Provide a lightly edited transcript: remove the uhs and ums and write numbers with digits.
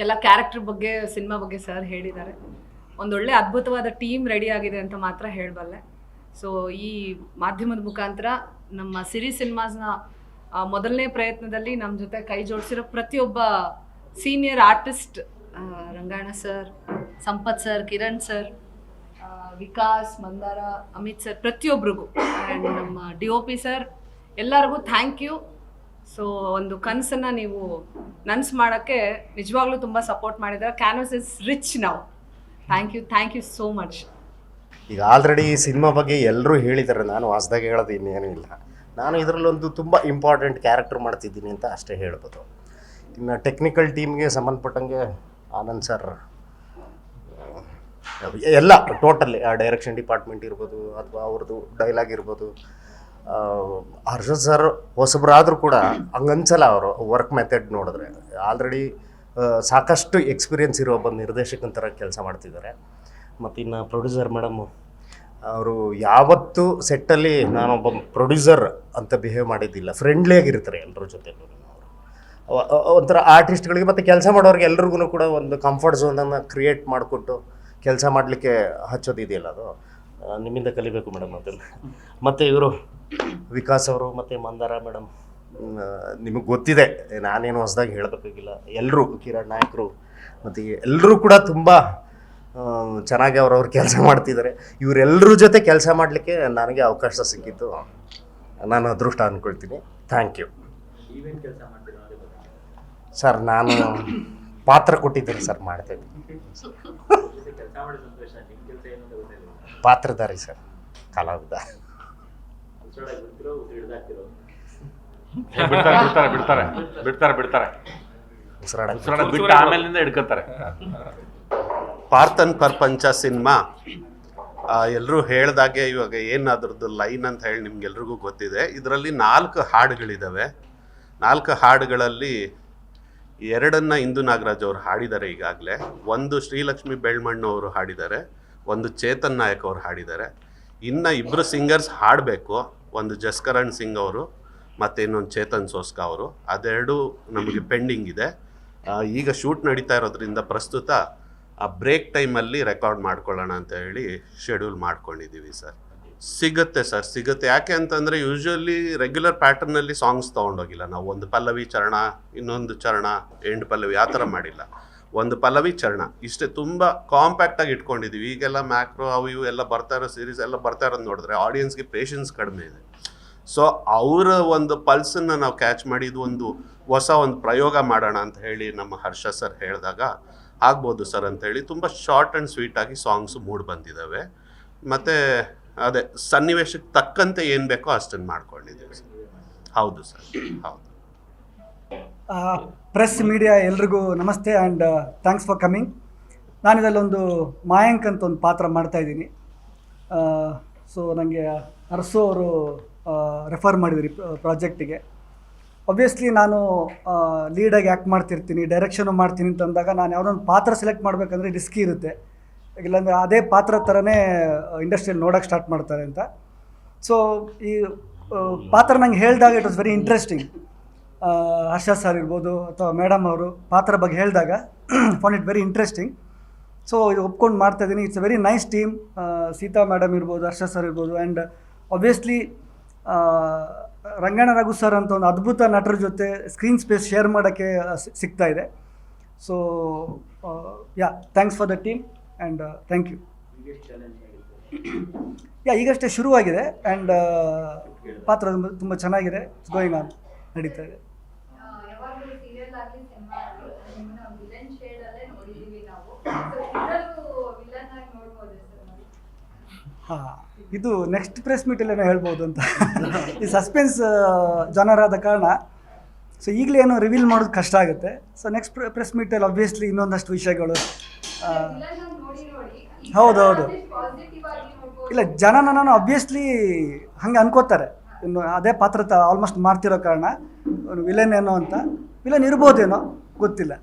ಎಲ್ಲ ಕ್ಯಾರೆಕ್ಟರ್ ಬಗ್ಗೆ ಸಿನಿಮಾ ಬಗ್ಗೆ ಸರ್ ಹೇಳಿದ್ದಾರೆ. ಒಂದೊಳ್ಳೆ ಅದ್ಭುತವಾದ ಟೀಮ್ ರೆಡಿ ಆಗಿದೆ ಅಂತ ಮಾತ್ರ ಹೇಳಬಲ್ಲೆ. ಸೊ ಈ ಮಾಧ್ಯಮದ ಮುಖಾಂತರ ನಮ್ಮ ಸಿರಿ ಸಿನಿಮಾಸ್ನ ಮೊದಲನೇ ಪ್ರಯತ್ನದಲ್ಲಿ ನಮ್ಮ ಜೊತೆ ಕೈ ಜೋಡಿಸಿರೋ ಪ್ರತಿಯೊಬ್ಬ senior artist, Rangayana sir, Sampath sir, Kiran sir, Vikas, Mandara, Amit sir, ಪ್ರತಿಯೊಬ್ಬರಿಗೂ, ಆ್ಯಂಡ್ ನಮ್ಮ DOP ಸರ್, ಎಲ್ಲರಿಗೂ ಥ್ಯಾಂಕ್ ಯು. ಸೊ ಒಂದು ಕನಸನ್ನು ನೀವು ನನಸು ಮಾಡೋಕ್ಕೆ ನಿಜವಾಗ್ಲೂ ತುಂಬ ಸಪೋರ್ಟ್ ಮಾಡಿದ್ದಾರೆ. ಕ್ಯಾನ್ವಸ್ ಇಸ್ ರಿಚ್ ನಾವು. Thank you so much. ಈಗ ಆಲ್ರೆಡಿ ಈ ಸಿನಿಮಾ ಬಗ್ಗೆ ಎಲ್ಲರೂ ಹೇಳಿದ್ದಾರೆ, ನಾನು ಹೊಸ್ದಾಗಿ ಹೇಳೋದು ಇನ್ನೇನೂ ಇಲ್ಲ. ನಾನು ಇದರಲ್ಲೊಂದು ತುಂಬ ಇಂಪಾರ್ಟೆಂಟ್ ಕ್ಯಾರೆಕ್ಟರ್ ಮಾಡ್ತಿದ್ದೀನಿ ಅಂತ ಅಷ್ಟೇ ಹೇಳ್ಬೋದು. ಇನ್ನು ಟೆಕ್ನಿಕಲ್ ಟೀಮ್ಗೆ ಸಂಬಂಧಪಟ್ಟಂಗೆ ಆನಂದ್ ಸರ್ ಎಲ್ಲ ಟೋಟಲಿ ಡೈರೆಕ್ಷನ್ ಡಿಪಾರ್ಟ್ಮೆಂಟ್ ಇರ್ಬೋದು ಅಥವಾ ಅವ್ರದ್ದು ಡೈಲಾಗ್ ಇರ್ಬೋದು, ಹರ್ಷದ್ ಸರ್ ಹೊಸಬ್ರಾದರೂ ಕೂಡ ಹಂಗನ್ಸಲ್ಲ. ಅವರು ವರ್ಕ್ ಮೆಥಡ್ ನೋಡಿದ್ರೆ ಆಲ್ರೆಡಿ ಸಾಕಷ್ಟು ಎಕ್ಸ್ಪೀರಿಯೆನ್ಸ್ ಇರೋ ಒಬ್ಬ ನಿರ್ದೇಶಕನ ಥರ ಕೆಲಸ ಮಾಡ್ತಿದ್ದಾರೆ. ಮತ್ತು ಇನ್ನು ಪ್ರೊಡ್ಯೂಸರ್ ಮೇಡಮು ಅವರು ಯಾವತ್ತೂ ಸೆಟ್ಟಲ್ಲಿ ನಾನೊಬ್ಬ ಪ್ರೊಡ್ಯೂಸರ್ ಅಂತ ಬಿಹೇವ್ ಮಾಡಿದ್ದಿಲ್ಲ. ಫ್ರೆಂಡ್ಲಿಯಾಗಿರ್ತಾರೆ ಎಲ್ಲರ ಜೊತೆ. ಒಂಥರ ಆರ್ಟಿಸ್ಟ್ಗಳಿಗೆ ಮತ್ತು ಕೆಲಸ ಮಾಡೋರಿಗೆ ಎಲ್ರಿಗೂ ಕೂಡ ಒಂದು ಕಂಫರ್ಟ್ ಝೋನನ್ನು ಕ್ರಿಯೇಟ್ ಮಾಡಿಕೊಟ್ಟು ಕೆಲಸ ಮಾಡಲಿಕ್ಕೆ ಹಚ್ಚೋದಿದೆಯಲ್ಲ, ಅದು ನಿಮ್ಮಿಂದ ಕಲಿಬೇಕು ಮೇಡಮ್. ಅದನ್ನು ಮತ್ತು ಇವರು ವಿಕಾಸ್ ಅವರು ಮತ್ತು ಮಂದಾರ ಮೇಡಮ್, ನಿಮಗೆ ಗೊತ್ತಿದೆ, ನಾನೇನು ಹೊಸದಾಗಿ ಹೇಳಬೇಕಾಗಿಲ್ಲ. ಎಲ್ಲರೂ ಕಿರಣ್ ನಾಯಕರು ಮತ್ತು ಎಲ್ಲರೂ ಕೂಡ ತುಂಬ ಚೆನ್ನಾಗಿ ಅವ್ರವ್ರ ಕೆಲಸ ಮಾಡ್ತಿದ್ದಾರೆ. ಇವರೆಲ್ಲರ ಜೊತೆ ಕೆಲಸ ಮಾಡಲಿಕ್ಕೆ ನನಗೆ ಅವಕಾಶ ಸಿಕ್ಕಿತ್ತು, ನಾನು ಅದೃಷ್ಟ ಅಂದ್ಕೊಳ್ತೀನಿ. Thank you sir. ನಾನು ಪಾತ್ರ ಕೊಟ್ಟಿದ್ದೀನಿ ಸರ್, ಮಾಡ್ತಾಯಿದ್ದೀನಿ. ಪಾತ್ರಧಾರಿ ಸರ್, ಕಲಾವಿದ. ಆಮೇಲಿಂದ ಹಿಡ್ಕೊತಾರೆ. ಪಾರ್ಥನ್ ಪ್ರಪಂಚ ಸಿನಿಮಾ ಎಲ್ಲರೂ ಹೇಳ್ದಾಗೆ ಇವಾಗ ಏನು ಅದ್ರದ್ದು ಲೈನ್ ಅಂತ ಹೇಳಿ ನಿಮ್ಗೆಲ್ರಿಗೂ ಗೊತ್ತಿದೆ. ಇದರಲ್ಲಿ 4 ಹಾಡುಗಳಿದ್ದಾವೆ. 4 ಹಾಡುಗಳಲ್ಲಿ 2 ಇಂದು ನಾಗರಾಜ್ ಅವರು ಹಾಡಿದ್ದಾರೆ ಈಗಾಗಲೇ. ಒಂದು ಶ್ರೀಲಕ್ಷ್ಮಿ ಬೆಳ್ಮಣ್ಣು ಅವರು ಹಾಡಿದ್ದಾರೆ, ಒಂದು ಚೇತನ್ ನಾಯಕ್ ಅವರು ಹಾಡಿದ್ದಾರೆ. ಇನ್ನು 2 ಸಿಂಗರ್ಸ್ ಹಾಡಬೇಕು, ಒಂದು ಜಸ್ಕರಣ್ ಸಿಂಗ್ ಅವರು ಮತ್ತು ಇನ್ನೊಂದು ಚೇತನ್ ಸೋಸ್ಕಾ ಅವರು. ಅದೆರಡು ನಮಗೆ ಪೆಂಡಿಂಗ್ ಇದೆ. ಈಗ ಶೂಟ್ ನಡೀತಾ ಇರೋದ್ರಿಂದ ಪ್ರಸ್ತುತ ಆ ಬ್ರೇಕ್ ಟೈಮಲ್ಲಿ ರೆಕಾರ್ಡ್ ಮಾಡ್ಕೊಳ್ಳೋಣ ಅಂತ ಹೇಳಿ ಶೆಡ್ಯೂಲ್ ಮಾಡ್ಕೊಂಡಿದ್ದೀವಿ ಸರ್. ಸಿಗುತ್ತೆ ಸರ್, ಸಿಗುತ್ತೆ. ಯಾಕೆ ಅಂತಂದರೆ ಯೂಶ್ವಲಿ ರೆಗ್ಯುಲರ್ ಪ್ಯಾಟರ್ನಲ್ಲಿ ಸಾಂಗ್ಸ್ ತೊಗೊಂಡೋಗಿಲ್ಲ ನಾವು. ಒಂದು ಪಲ್ಲವಿ ಚರಣ, ಇನ್ನೊಂದು ಚರಣ, ಎಂಡ್ ಪಲ್ಲವಿ, ಆ ಥರ ಮಾಡಿಲ್ಲ. ಒಂದು ಪಲ್ಲವಿ ಚರಣ ಇಷ್ಟೇ, ತುಂಬ ಕಾಂಪ್ಯಾಕ್ಟಾಗಿ ಇಟ್ಕೊಂಡಿದ್ದೀವಿ. ಈಗೆಲ್ಲ ಮ್ಯಾಕ್ರೋ ಅವು ಇವು ಎಲ್ಲ ಬರ್ತಾ ಇರೋ ಸೀರೀಸ್ ಎಲ್ಲ ಬರ್ತಾ ಇರೋದು ನೋಡಿದ್ರೆ ಆಡಿಯನ್ಸ್ಗೆ ಪೇಷನ್ಸ್ ಕಡಿಮೆ ಇದೆ. ಸೊ ಅವರ ಒಂದು ಪಲ್ಸನ್ನು ನಾವು ಕ್ಯಾಚ್ ಮಾಡಿ ಇದು ಒಂದು ಹೊಸ ಒಂದು ಪ್ರಯೋಗ ಮಾಡೋಣ ಅಂತ ಹೇಳಿ ನಮ್ಮ ಹರ್ಷ ಸರ್ ಹೇಳಿದಾಗ ಆಗ್ಬೋದು ಸರ್ ಅಂಥೇಳಿ ತುಂಬ ಶಾರ್ಟ್ ಆ್ಯಂಡ್ ಸ್ವೀಟಾಗಿ ಸಾಂಗ್ಸು ಮೂಡ್ ಬಂದಿದ್ದಾವೆ. ಮತ್ತು ಅದೇ ಸನ್ನಿವೇಶಕ್ಕೆ ತಕ್ಕಂತೆ ಏನು ಬೇಕೋ ಅಷ್ಟನ್ನು ಮಾಡ್ಕೊಂಡಿದ್ದೀವಿ ಸರ್. ಹೌದು ಸರ್, ಹೌದು. ಪ್ರೆಸ್ ಮೀಡಿಯಾ ಎಲ್ರಿಗೂ ನಮಸ್ತೆ ಆ್ಯಂಡ್ ಥ್ಯಾಂಕ್ಸ್ ಫಾರ್ ಕಮಿಂಗ್. ನಾನಿದಲ್ಲೊಂದು ಮಾಯಾಂಕ್ ಅಂತ ಒಂದು ಪಾತ್ರ ಮಾಡ್ತಾಯಿದ್ದೀನಿ. ಸೊ ನನಗೆ ಅರಸು ಅವರು ರೆಫರ್ ಮಾಡಿದ್ರಿ ಪ್ರಾಜೆಕ್ಟಿಗೆ. ಒಬ್ವಿಯಸ್ಲಿ ನಾನು ಲೀಡಾಗಿ ಆ್ಯಕ್ಟ್ ಮಾಡ್ತಿರ್ತೀನಿ, ಡೈರೆಕ್ಷನು ಮಾಡ್ತೀನಿ ಅಂತಂದಾಗ ನಾನು ಯಾವುದೊಂದು ಪಾತ್ರ ಸೆಲೆಕ್ಟ್ ಮಾಡಬೇಕಂದ್ರೆ ರಿಸ್ಕಿ ಇರುತ್ತೆ. ಇಲ್ಲಾಂದರೆ ಅದೇ ಪಾತ್ರ ಥರನೇ ಇಂಡಸ್ಟ್ರಿಯಲ್ಲಿ ನೋಡೋಕ್ಕೆ ಸ್ಟಾರ್ಟ್ ಮಾಡ್ತಾರೆ ಅಂತ. ಸೊ ಈ ಪಾತ್ರ ನಂಗೆ ಹೇಳಿದಾಗ it was very interesting. Harsha sir ಇರ್ಬೋದು ಅಥವಾ ಮೇಡಮ್ ಅವರು ಪಾತ್ರ ಬಗ್ಗೆ ಹೇಳಿದಾಗ phone it very interesting. So ಇದು ಒಪ್ಕೊಂಡು ಮಾಡ್ತಾಯಿದ್ದೀನಿ. It's a very nice team. Sita madam ಇರ್ಬೋದು, ಹರ್ಷ ಸರ್ ಇರ್ಬೋದು, and obviously Ranganna Raghu sir ಅಂತ ಒಂದು ಅದ್ಭುತ ನಟರ ಜೊತೆ ಸ್ಕ್ರೀನ್ ಸ್ಪೇಸ್ ಶೇರ್ ಮಾಡೋಕ್ಕೆ ಸಿಗ್ತಾ ಇದೆ. So yeah, thanks for the team and thank you. Yeah, ಈಗಷ್ಟೇ ಶುರುವಾಗಿದೆ ಆ್ಯಂಡ್ ಪಾತ್ರ ತುಂಬ ಚೆನ್ನಾಗಿದೆ. ಇಟ್ಸ್ ಗೋಯಿಂಗ್ ಆನ್, ನಡೀತಾ ಇದೆ. ಹಾಂ, ಇದು ನೆಕ್ಸ್ಟ್ ಪ್ರೆಸ್ ಮೀಟಲ್ಲೇನೋ ಹೇಳ್ಬೋದು ಅಂತ. ಈ ಸಸ್ಪೆನ್ಸ್ ಜಾನರ್ ಆದ ಕಾರಣ ಸೊ ಈಗಲೇ ಏನೋ ರಿವೀಲ್ ಮಾಡೋದು ಕಷ್ಟ ಆಗುತ್ತೆ. ಸೊ ನೆಕ್ಸ್ಟ್ ಪ್ರೆಸ್ ಮೀಟಲ್ಲಿ ಆಬ್ವಿಯಸ್ಲಿ ಇನ್ನೊಂದಷ್ಟು ವಿಷಯಗಳು. ಹೌದೌದು, ಇಲ್ಲ ಜನ ನನ್ನನ್ನು ಆಬ್ವಿಯಸ್ಲಿ ಹಂಗೆ ಅನ್ಕೋತಾರೆ. ಇನ್ನು ಅದೇ ಪಾತ್ರ ಆಲ್ಮೋಸ್ಟ್ ಮಾಡ್ತಿರೋ ಕಾರಣ ವಿಲನ್ ಏನೋ ಅಂತ. ವಿಲನ್ ಇರ್ಬೋದೇನೋ, ಗೊತ್ತಿಲ್ಲ.